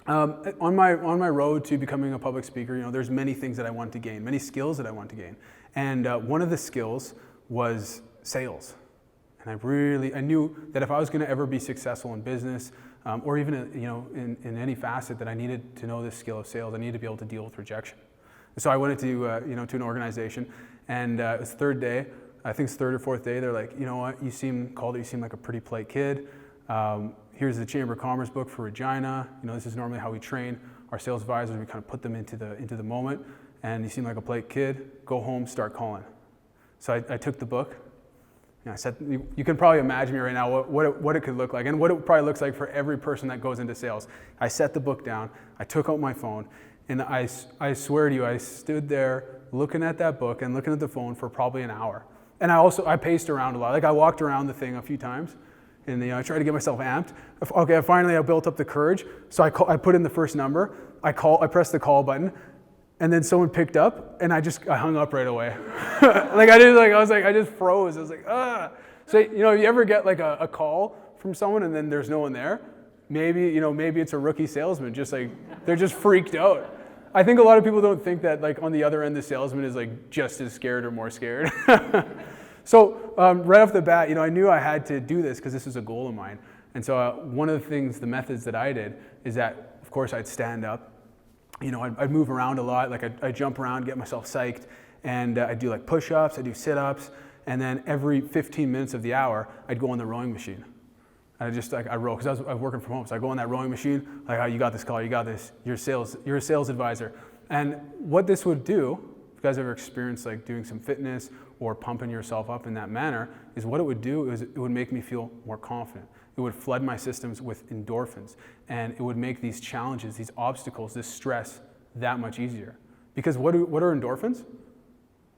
On my road to becoming a public speaker, there's many things that I want to gain, many skills that I want to gain. And one of the skills was sales. And I knew that if I was going to ever be successful in business, or even in any facet, that I needed to know this skill of sales. I needed to be able to deal with rejection. So I went into to an organization, and it was the third day. I think it's third or fourth day. They're like, you know what? You seem like a pretty polite kid. Here's the Chamber of Commerce book for Regina. This is normally how we train our sales advisors. We kind of put them into the moment. And you seem like a polite kid. Go home, start calling. So I took the book. I said, you can probably imagine me right now what it could look like, and what it probably looks like for every person that goes into sales. I set the book down. I took out my phone, and I swear to you, I stood there looking at that book and looking at the phone for probably an hour. And I paced around a lot. Like I walked around the thing a few times. And I tried to get myself amped. Okay, finally I built up the courage. So I put in the first number. I pressed the call button, and then someone picked up, and I hung up right away. I just froze. I was like, ah. So you ever get like a call from someone and then there's no one there? Maybe it's a rookie salesman, just like they're just freaked out. I think a lot of people don't think that like on the other end the salesman is like just as scared or more scared. So right off the bat, I knew I had to do this because this is a goal of mine. And so one of the methods that I did is that, of course, I'd stand up. I'd move around a lot. Like I'd jump around, get myself psyched, and I'd do like push-ups, I'd do sit-ups, and then every 15 minutes of the hour, I'd go on the rowing machine. And I row because I was working from home. So I go on that rowing machine, like, oh, you got this, Calder, you got this. You're a sales advisor. And what this would do, if you guys ever experienced like doing some fitness or pumping yourself up in that manner, is what it would do is it would make me feel more confident. It would flood my systems with endorphins, and it would make these challenges, these obstacles, this stress that much easier. Because what are endorphins?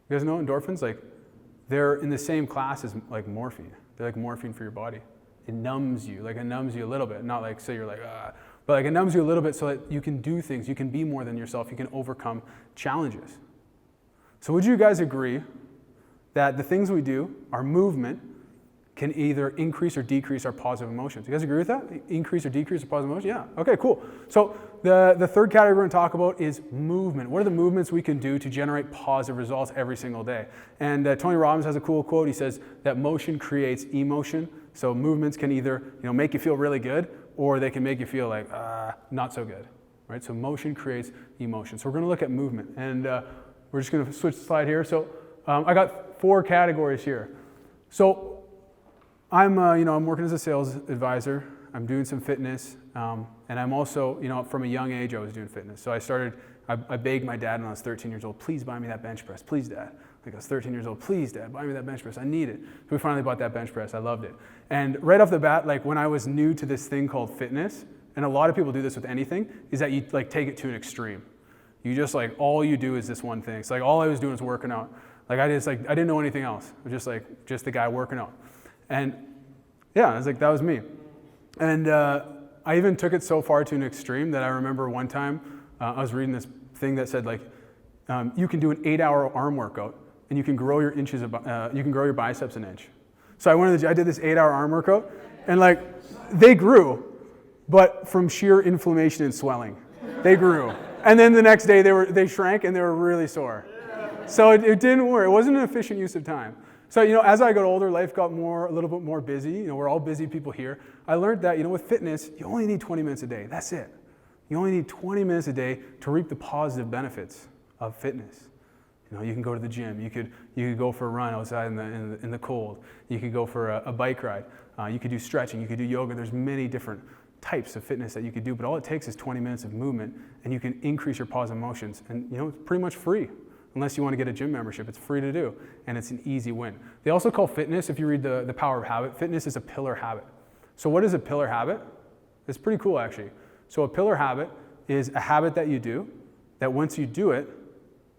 You guys know endorphins? Like, they're in the same class as like morphine. They're like morphine for your body. It numbs you a little bit. Not like, say you're like, but like it numbs you a little bit so that you can do things, you can be more than yourself, you can overcome challenges. So would you guys agree that the things we do, our movement, can either increase or decrease our positive emotions? You guys agree with that? Increase or decrease our positive emotions? Yeah. Okay, cool. So the third category we're going to talk about is movement. What are the movements we can do to generate positive results every single day? And Tony Robbins has a cool quote. He says that motion creates emotion. So movements can either make you feel really good, or they can make you feel like not so good. Right? So motion creates emotion. So we're going to look at movement, and we're just going to switch the slide here. So I got 4 categories here. So I'm working as a sales advisor. I'm doing some fitness, and I'm also, from a young age, I was doing fitness. So I begged my dad when I was 13 years old, please buy me that bench press, please, Dad. Like I was 13 years old, please, Dad, buy me that bench press. I need it. So we finally bought that bench press. I loved it. And right off the bat, like when I was new to this thing called fitness, and a lot of people do this with anything, is that you like take it to an extreme. You just like all you do is this one thing. So like all I was doing was working out. Like I didn't know anything else. I was just the guy working out. And yeah, I was like, that was me. And I even took it so far to an extreme that I remember one time I was reading this thing that said like, you can do an 8-hour arm workout and you can grow your your biceps an inch. So I did this 8-hour arm workout, and like they grew, but from sheer inflammation and swelling, they grew. And then the next day they shrank and they were really sore. So it didn't work. It wasn't an efficient use of time. So, as I got older, life got a little bit more busy. We're all busy people here. I learned that, with fitness, you only need 20 minutes a day. That's it. You only need 20 minutes a day to reap the positive benefits of fitness. You can go to the gym. You could go for a run outside in the cold. You could go for a bike ride. You could do stretching. You could do yoga. There's many different types of fitness that you could do, but all it takes is 20 minutes of movement, and you can increase your positive emotions. And, it's pretty much free. Unless you want to get a gym membership, it's free to do, and it's an easy win. They also call fitness, if you read The Power of Habit, fitness is a pillar habit. So what is a pillar habit? It's pretty cool, actually. So a pillar habit is a habit that you do, that once you do it,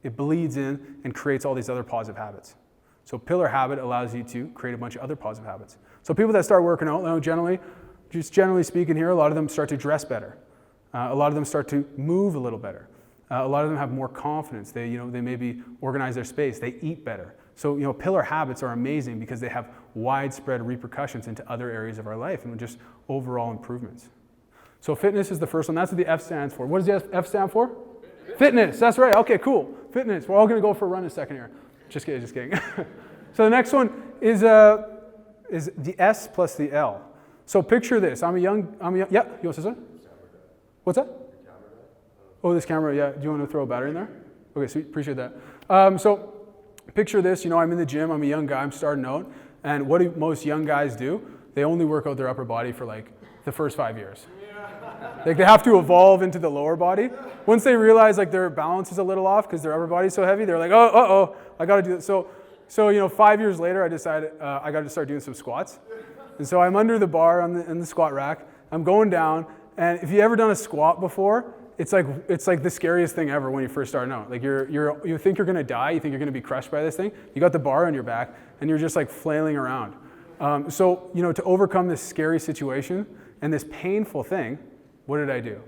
it bleeds in and creates all these other positive habits. So pillar habit allows you to create a bunch of other positive habits. So people that start working out, generally speaking here, a lot of them start to dress better. A lot of them start to move a little better. A lot of them have more confidence. They maybe organize their space. They eat better. So, pillar habits are amazing because they have widespread repercussions into other areas of our life and just overall improvements. So fitness is the first one. That's what the F stands for. What does the F stand for? Fitness. That's right. Okay, cool. Fitness. We're all going to go for a run in a second here. Just kidding, just kidding. So the next one is the S plus the L. So picture this. I'm a young, yeah, you want to say something? What's that? Oh, this camera, yeah. Do you want to throw a battery in there? Okay, sweet, appreciate that. So picture this, I'm in the gym, I'm a young guy, I'm starting out, and what do most young guys do? They only work out their upper body for like the first 5 years. Like they have to evolve into the lower body. Once they realize like their balance is a little off because their upper body's so heavy, they're like, I got to do this. So 5 years later, I decided I got to start doing some squats. And so I'm under the bar in the squat rack. I'm going down, and if you ever done a squat before, it's like the scariest thing ever when you first start out. Like you think you're gonna die, you think you're gonna be crushed by this thing. You got the bar on your back, and you're just like flailing around. So to overcome this scary situation and this painful thing, what did I do?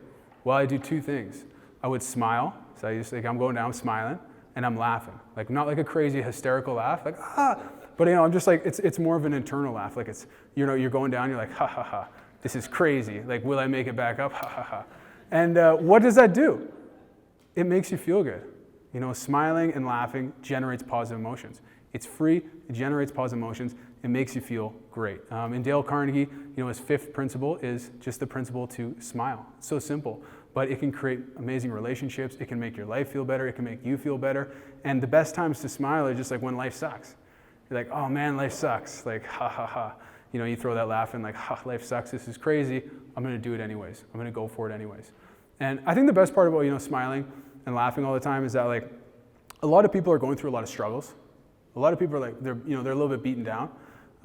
Well, I do two things. I would smile. So I just I'm going down, I'm smiling, and I'm laughing. Like not like a crazy hysterical laugh, like but I'm just like it's more of an internal laugh. Like it's you're going down, you're like ha ha ha. This is crazy. Like will I make it back up? Ha ha ha. And what does that do? It makes you feel good. Smiling and laughing generates positive emotions. It's free, it generates positive emotions, it makes you feel great. And Dale Carnegie, his fifth principle is just the principle to smile. It's so simple, but it can create amazing relationships, it can make your life feel better, it can make you feel better. And the best times to smile are just like when life sucks. You're like, oh man, life sucks. Like, ha ha ha. You throw that laugh in like, ha, life sucks, this is crazy. I'm gonna do it anyways. I'm gonna go for it anyways. And I think the best part about, smiling and laughing all the time is that like, a lot of people are going through a lot of struggles. A lot of people are like, they're a little bit beaten down,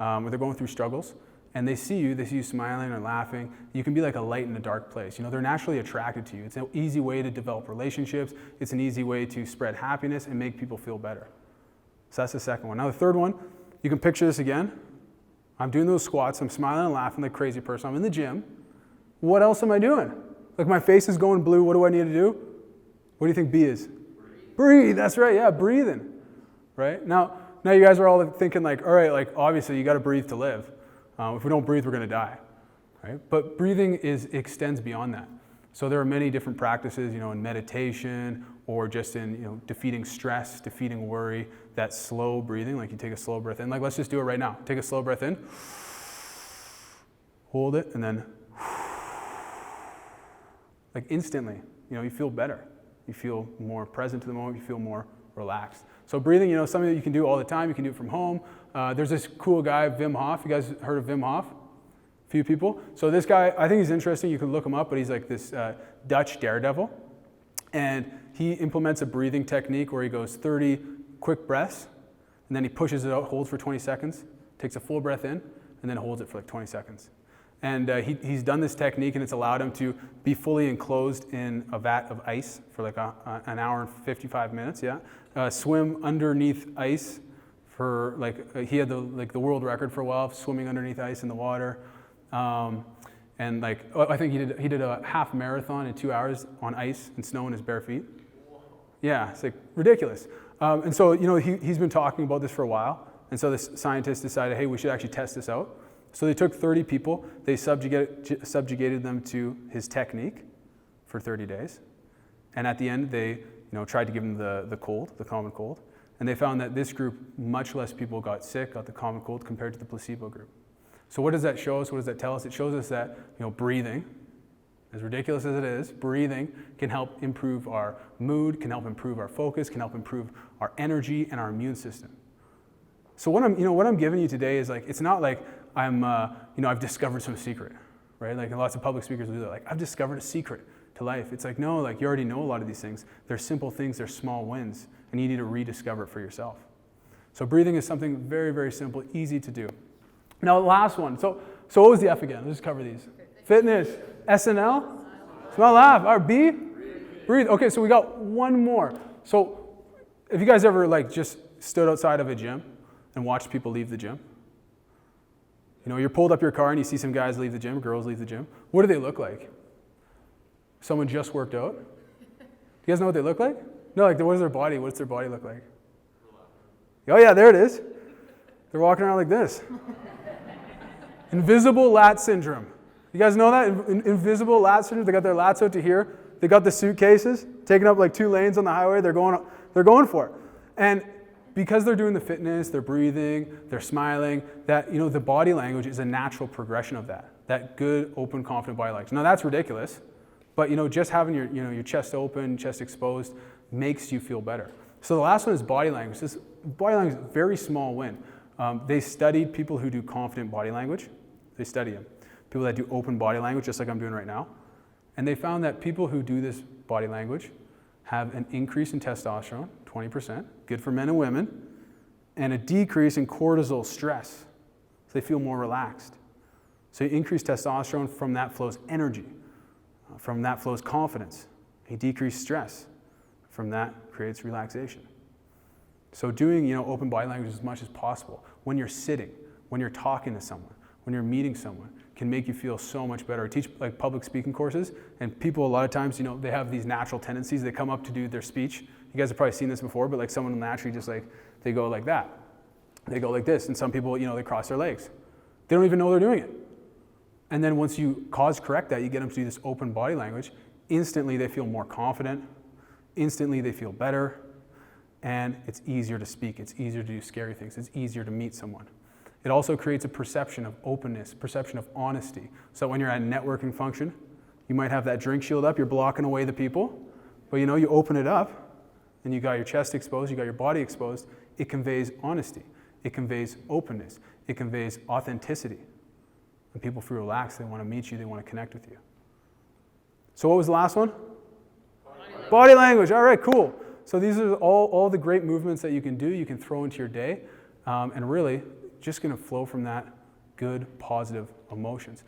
or they're going through struggles, and they see you smiling or laughing. You can be like a light in a dark place. They're naturally attracted to you. It's an easy way to develop relationships. It's an easy way to spread happiness and make people feel better. So that's the second one. Now the third one, you can picture this again. I'm doing those squats, I'm smiling and laughing like a crazy person. I'm in the gym. What else am I doing? Like my face is going blue, what do I need to do? What do you think B is? Breathe, that's right, yeah, breathing. Right? Now you guys are all thinking like, all right, like obviously you gotta breathe to live. If we don't breathe, we're gonna die. Right? But breathing extends beyond that. So there are many different practices, in meditation or just in, defeating stress, defeating worry, that slow breathing, like you take a slow breath in. Like let's just do it right now. Take a slow breath in, hold it, and then like instantly, you feel better. You feel more present to the moment, you feel more relaxed. So breathing, something that you can do all the time, you can do it from home. There's this cool guy, Wim Hof. You guys heard of Wim Hof? Few people. So this guy, I think he's interesting. You can look him up, but he's like this Dutch daredevil. And he implements a breathing technique where he goes 30 quick breaths, and then he pushes it out, holds for 20 seconds, takes a full breath in, and then holds it for like 20 seconds. And he's done this technique, and it's allowed him to be fully enclosed in a vat of ice for like an hour and 55 minutes, swim underneath ice for like, he had the world record for a while, swimming underneath ice in the water. And like, I think he did a half marathon in 2 hours on ice and snow in his bare feet. Yeah, it's like ridiculous. And so, he's been talking about this for a while. And so the scientists decided, hey, we should actually test this out. So they took 30 people, they subjugated them to his technique for 30 days. And at the end, they tried to give them the common cold. And they found that this group, much less people got sick, got the common cold compared to the placebo group. So what does that show us? What does that tell us? It shows us that breathing, as ridiculous as it is, breathing can help improve our mood, can help improve our focus, can help improve our energy and our immune system. So what I'm giving you today is like, it's not like I've discovered some secret, right? Like lots of public speakers will do that. Like I've discovered a secret to life. It's like, no, like you already know a lot of these things. They're simple things, they're small wins, and you need to rediscover it for yourself. So breathing is something very, very simple, easy to do. Now, the last one. So what was the F again? Let's just cover these. Fitness. SNL? Smile, laugh. All right, B? Breathe. Okay, so we got one more. So have you guys ever like just stood outside of a gym and watched people leave the gym? You're pulled up your car and you see some guys leave the gym, girls leave the gym. What do they look like? Someone just worked out? Do you guys know what they look like? No, like what's their body look like? Oh yeah, there it is. They're walking around like this. Invisible lat syndrome. You guys know that? Invisible lat sitters, they got their lats out to here. They got the suitcases, taking up like 2 lanes on the highway. They're going for it. And because they're doing the fitness, they're breathing, they're smiling, that, the body language is a natural progression of that good, open, confident body language. Now that's ridiculous, but just having your chest open, chest exposed makes you feel better. So the last one is body language. This body language is a very small win. They studied people who do confident body language. They study them. People that do open body language, just like I'm doing right now. And they found that people who do this body language have an increase in testosterone, 20%, good for men and women, and a decrease in cortisol stress. So they feel more relaxed. So you increase testosterone, from that flows energy. From that flows confidence. You decrease stress. From that creates relaxation. So doing, open body language as much as possible when you're sitting, when you're talking to someone, when you're meeting someone, can make you feel so much better. I teach like public speaking courses, and people a lot of times, they have these natural tendencies. They come up to do their speech. You guys have probably seen this before, but like someone naturally just like, they go like that. They go like this, and some people, they cross their legs. They don't even know they're doing it. And then once you cause correct that, you get them to do this open body language, instantly they feel more confident, instantly they feel better, and it's easier to speak, it's easier to do scary things, it's easier to meet someone. It also creates a perception of openness, perception of honesty. So when you're at a networking function, you might have that drink shield up, you're blocking away the people, but you open it up, and you got your chest exposed, you got your body exposed, it conveys honesty, it conveys openness, it conveys authenticity. When people feel relaxed, they want to meet you, they want to connect with you. So what was the last one? Body language. All right, cool. So these are all the great movements that you can do, you can throw into your day, and really just going to flow from that good, positive emotions.